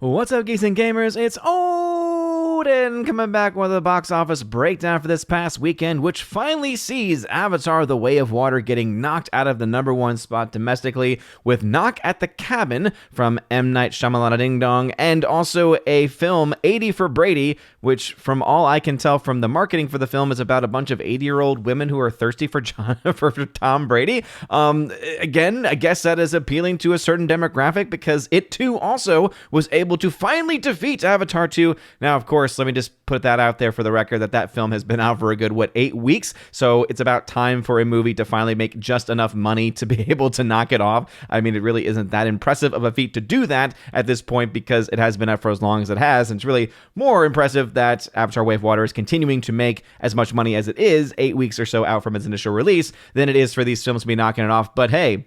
What's up, geeks and gamers? It's Odin coming back with a box office breakdown for this past weekend, which finally sees Avatar: The Way of Water getting knocked out of the number one spot domestically with Knock at the Cabin from M. Night Shyamalan Ding Dong, and also a film, 80 for Brady, which from all I can tell from the marketing for the film is about a bunch of 80-year-old women who are thirsty for Tom Brady. Again, I guess that is appealing to a certain demographic because it too also was able to finally defeat Avatar 2. Now, of course, let me just put that out there for the record that film has been out for a good, 8 weeks? So it's about time for a movie to finally make just enough money to be able to knock it off. I mean, it really isn't that impressive of a feat to do that at this point because it has been out for as long as it has. And it's really more impressive that Avatar: Way of Water is continuing to make as much money as it is 8 weeks or so out from its initial release than it is for these films to be knocking it off. But hey,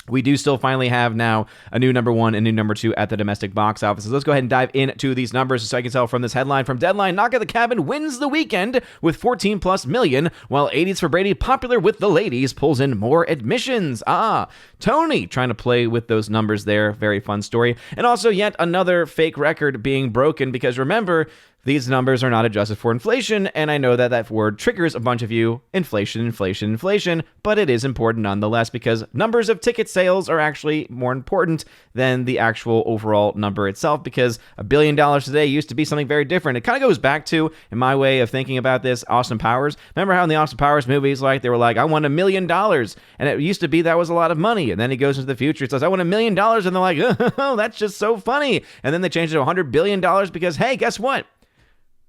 we do still finally have now a new number one and new number two at the domestic box office. So let's go ahead and dive into these numbers so I can tell from this headline from Deadline. Knock at the Cabin wins the weekend with 14 plus million, while 80s for Brady, popular with the ladies, pulls in more admissions. Tony trying to play with those numbers there. Very fun story. And also yet another fake record being broken because remember, these numbers are not adjusted for inflation, and I know that that word triggers a bunch of you. Inflation, but it is important nonetheless because numbers of ticket sales are actually more important than the actual overall number itself because $1 billion today used to be something very different. It kind of goes back to, in my way of thinking about this, Austin Powers. Remember how in the Austin Powers movies, they were like, I want $1 million, and it used to be that was a lot of money, and then he goes into the future, he says, I want $1 million, and they're like, oh, that's just so funny, and then they changed it to $100 billion because, hey, guess what?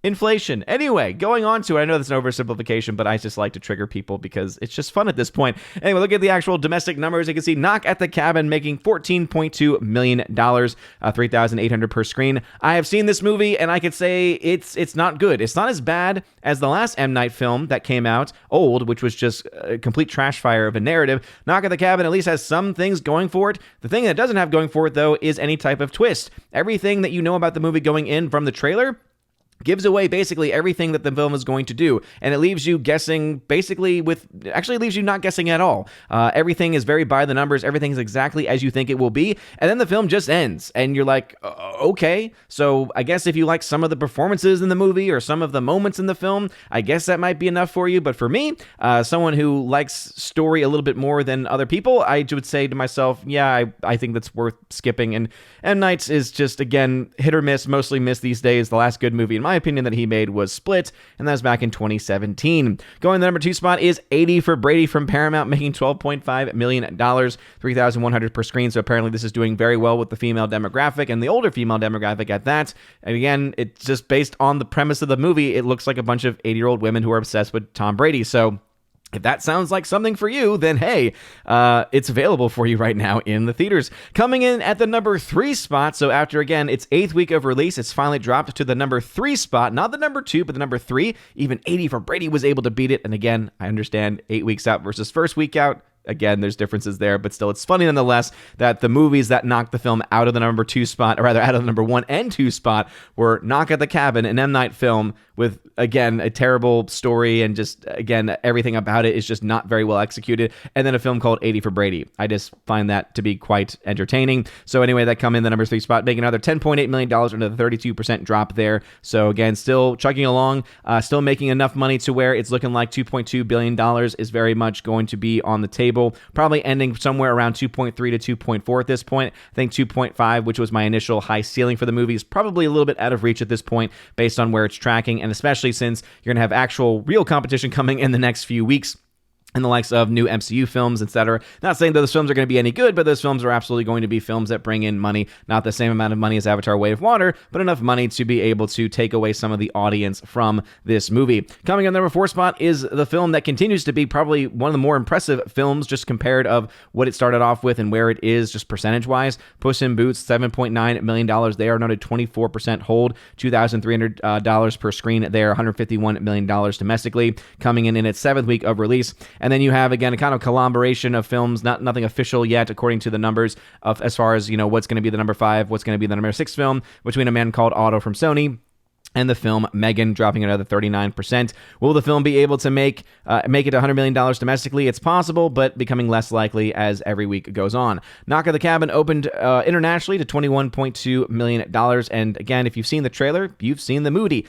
Inflation. Anyway, going on to it, I know that's an oversimplification, but I just like to trigger people because it's just fun at this point. Anyway, look at the actual domestic numbers. You can see Knock at the Cabin making $14.2 million, $3,800 per screen. I have seen this movie, and I could say it's not good. It's not as bad as the last M. Night film that came out, Old, which was just a complete trash fire of a narrative. Knock at the Cabin at least has some things going for it. The thing that it doesn't have going for it, though, is any type of twist. Everything that you know about the movie going in from the trailer gives away basically everything that the film is going to do, and it leaves you guessing actually leaves you not guessing at all. Everything is very by the numbers, everything is exactly as you think it will be, and then the film just ends, and you're like, okay, so I guess if you like some of the performances in the movie or some of the moments in the film, I guess that might be enough for you, but for me, someone who likes story a little bit more than other people, I would say to myself, yeah, I think that's worth skipping, and M. Night's is just, again, hit or miss, mostly miss these days. The last good movie, in my opinion, that he made was Split, and that was back in 2017. Going to the number two spot is 80 for Brady from Paramount, making $12.5 million, $3,100 per screen. So apparently this is doing very well with the female demographic and the older female demographic at that. And again, it's just based on the premise of the movie. It looks like a bunch of 80-year-old women who are obsessed with Tom Brady. So if that sounds like something for you, then hey, it's available for you right now in the theaters. Coming in at the number 3 spot, so after, again, its 8th week of release, it's finally dropped to the number 3 spot. Not the number 2, but the number 3. Even 80 for Brady was able to beat it. And again, I understand 8 weeks out versus first week out. Again, there's differences there, but still, it's funny nonetheless that the movies that knocked the film out of the number 2 spot, or rather out of the number 1 and 2 spot, were Knock at the Cabin, an M. Night film with, again, a terrible story and just, again, everything about it is just not very well executed, and then a film called 80 for Brady. I just find that to be quite entertaining. So anyway, that come in the number 3 spot, making another $10.8 million, another 32% drop there. So again, still chugging along, still making enough money to where it's looking like $2.2 billion is very much going to be on the table. Probably ending somewhere around 2.3 to 2.4 at this point. I think 2.5, which was my initial high ceiling for the movie, is probably a little bit out of reach at this point based on where it's tracking, and especially since you're going to have actual real competition coming in the next few weeks and the likes of new MCU films, etc. Not saying that those films are going to be any good, but those films are absolutely going to be films that bring in money, not the same amount of money as Avatar: Way of Water, but enough money to be able to take away some of the audience from this movie. Coming in the number 4 spot is the film that continues to be probably one of the more impressive films, just compared of what it started off with and where it is, just percentage-wise. Puss in Boots, $7.9 million there, another 24% hold, $2,300 per screen there, $151 million domestically, coming in its 7th week of release. And then you have, again, a kind of collaboration of films, nothing official yet, according to the numbers of as far as, what's going to be the number 5, what's going to be the number 6 film, between A Man Called Otto from Sony and the film Megan dropping another 39%. Will the film be able to make it $100 million domestically? It's possible, but becoming less likely as every week goes on. Knock at the Cabin opened internationally to $21.2 million. And again, if you've seen the trailer, you've seen the movie.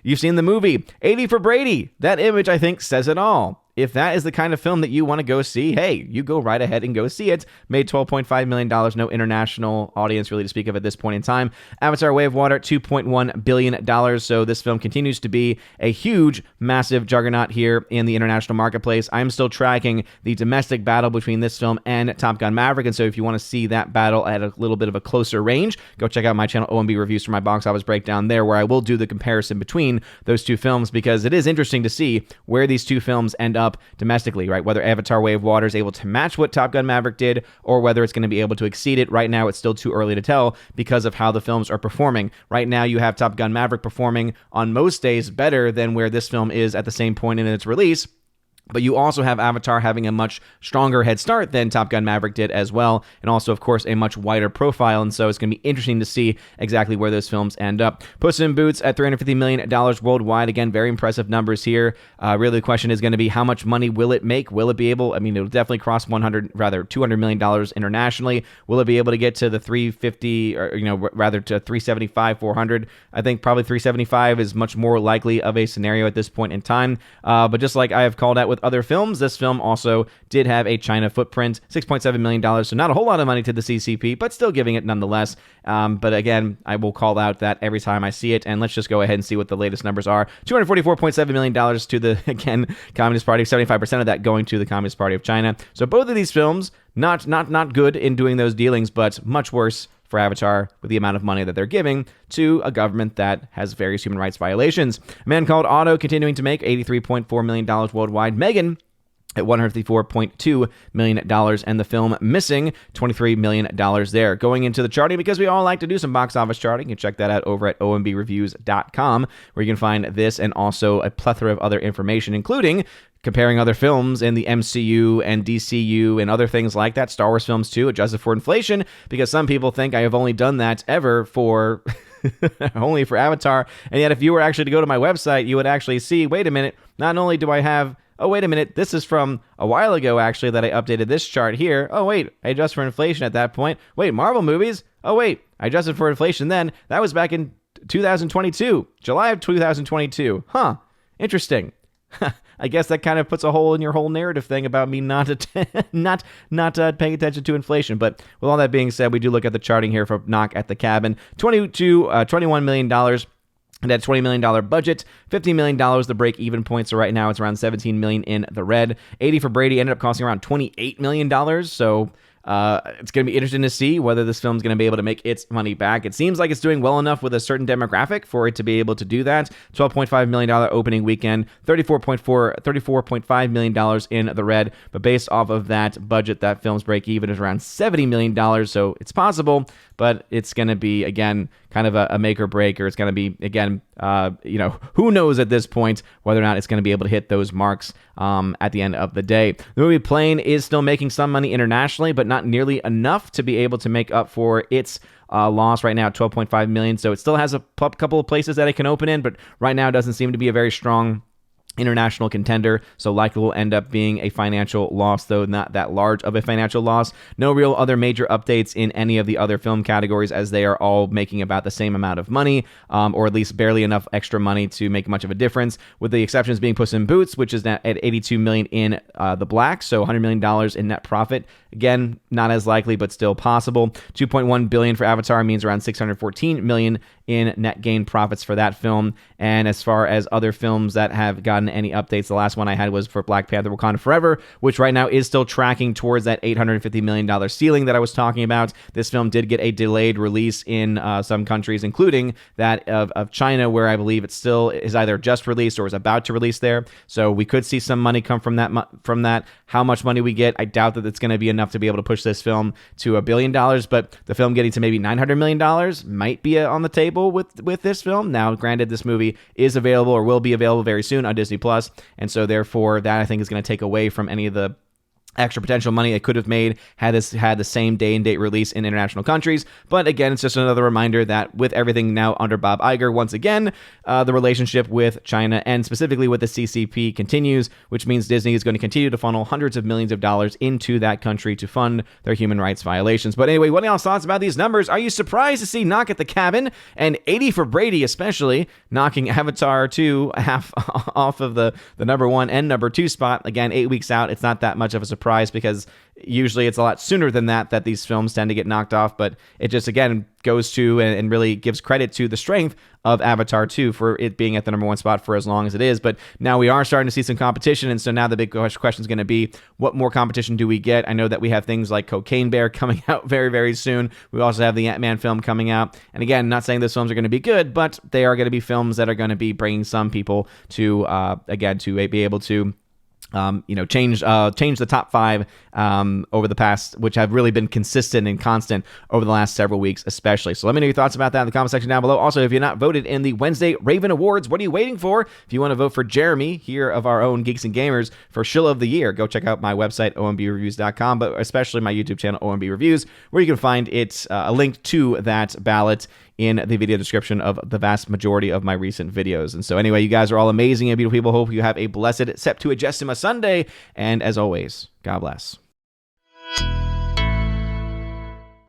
You've seen the movie. 80 for Brady. That image, I think, says it all. If that is the kind of film that you want to go see, hey, you go right ahead and go see it. Made $12.5 million, no international audience really to speak of at this point in time. Avatar: Way of Water, $2.1 billion. So this film continues to be a huge, massive juggernaut here in the international marketplace. I'm still tracking the domestic battle between this film and Top Gun Maverick. And so if you want to see that battle at a little bit of a closer range, go check out my channel, OMB Reviews, for my box office breakdown there, where I will do the comparison between those two films, because it is interesting to see where these two films end up domestically, right? Whether Avatar: Way of Water is able to match what Top Gun Maverick did, or whether it's going to be able to exceed it. Right now, it's still too early to tell because of how the films are performing. Right now, you have Top Gun Maverick performing on most days better than where this film is at the same point in its release. But you also have Avatar having a much stronger head start than Top Gun Maverick did as well, and also, of course, a much wider profile, and so it's going to be interesting to see exactly where those films end up. Puss in Boots at $350 million worldwide. Again, very impressive numbers here. Really, the question is going to be, how much money will it make? Will it be able, it'll definitely cross $200 million internationally. Will it be able to get to the 350, or, to 375, 400? I think probably 375 is much more likely of a scenario at this point in time. But just like I have called out with other films, this film also did have a China footprint, $6.7 million, so not a whole lot of money to the CCP, but still giving it nonetheless. But again, I will call out that every time I see it, and let's just go ahead and see what the latest numbers are. $244.7 million to the, again, Communist Party, 75% of that going to the Communist Party of China. So both of these films, not good in doing those dealings, but much worse for Avatar with the amount of money that they're giving to a government that has various human rights violations. A Man Called Otto continuing to make $83.4 million worldwide. Megan at $154.2 million, and the film Missing, $23 million there. Going into the charting, because we all like to do some box office charting, you can check that out over at ombreviews.com, where you can find this and also a plethora of other information, including comparing other films in the MCU and DCU and other things like that, Star Wars films too, adjusted for inflation, because some people think I have only done that ever for only for Avatar, and yet if you were actually to go to my website, you would actually see, wait a minute, not only do I have, oh, wait a minute, this is from a while ago, actually, that I updated this chart here. Oh, wait, I adjusted for inflation at that point. Wait, Marvel movies? Oh, wait, I adjusted for inflation then. That was back in 2022, July of 2022. Huh, interesting. I guess that kind of puts a hole in your whole narrative thing about me not paying attention to inflation. But with all that being said, we do look at the charting here for Knock at the Cabin. $21 million. And that $20 million budget, $15 million the break-even point. So right now it's around $17 million in the red. 80 for Brady ended up costing around $28 million. So it's going to be interesting to see whether this film's going to be able to make its money back. It seems like it's doing well enough with a certain demographic for it to be able to do that. $12.5 million opening weekend, $34.5 million in the red. But based off of that budget, that film's break-even is around $70 million. So it's possible, but it's going to be, again, kind of a make or break, or it's going to be, again, who knows at this point whether or not it's going to be able to hit those marks at the end of the day. The movie Plane is still making some money internationally, but not nearly enough to be able to make up for its loss right now at $12.5 million. So it still has a couple of places that it can open in, but right now it doesn't seem to be a very strong international contender, so likely will end up being a financial loss, though not that large of a financial loss. No real other major updates in any of the other film categories, as they are all making about the same amount of money, or at least barely enough extra money to make much of a difference, with the exceptions being Puss in Boots, which is at $82 million in the black, so $100 million in net profit. Again, not as likely, but still possible. $2.1 billion for Avatar means around $614 million in net gain profits for that film. And as far as other films that have gotten any updates, the last one I had was for Black Panther: Wakanda Forever, which right now is still tracking towards that $850 million ceiling that I was talking about. This film did get a delayed release in some countries, including that of China, where I believe it still is either just released or is about to release there. So we could see some money come from that. How much money we get, I doubt that it's going to be enough to be able to push this film to $1 billion, but the film getting to maybe $900 million might be on the table with this film. Now, granted, this movie is available or will be available very soon on Disney Plus, and so therefore that I think is going to take away from any of the extra potential money it could have made had this had the same day and date release in international countries. But again, it's just another reminder that with everything now under Bob Iger, once again, the relationship with China and specifically with the CCP continues, which means Disney is going to continue to funnel hundreds of millions of dollars into that country to fund their human rights violations. But anyway, what are y'all's thoughts about these numbers? Are you surprised to see Knock at the Cabin and 80 for Brady, especially knocking Avatar 2 half off of the number 1 and number 2 spot? Again, 8 weeks out, it's not that much of a surprise because usually it's a lot sooner than that these films tend to get knocked off, but it just, again, goes to and really gives credit to the strength of Avatar 2 for it being at the number 1 spot for as long as it is. But now we are starting to see some competition, and so now the big question is going to be, what more competition do we get? I know that we have things like Cocaine Bear coming out very, very soon. We also have the Ant-Man film coming out. And again, not saying those films are going to be good, but they are going to be films that are going to be bringing some people to, again, to be able to change the top 5 over the past, which have really been consistent and constant over the last several weeks, especially. So let me know your thoughts about that in the comment section down below. Also, if you're not voted in the Wednesday Raven Awards, what are you waiting for? If you want to vote for Jeremy here of our own Geeks and Gamers for Shill of the Year, go check out my website, ombreviews.com, but especially my YouTube channel, OMB Reviews, where you can find a link to that ballot in the video description of the vast majority of my recent videos. And so anyway, you guys are all amazing and beautiful people. Hope you have a blessed Septuagesima Sunday. And as always, God bless.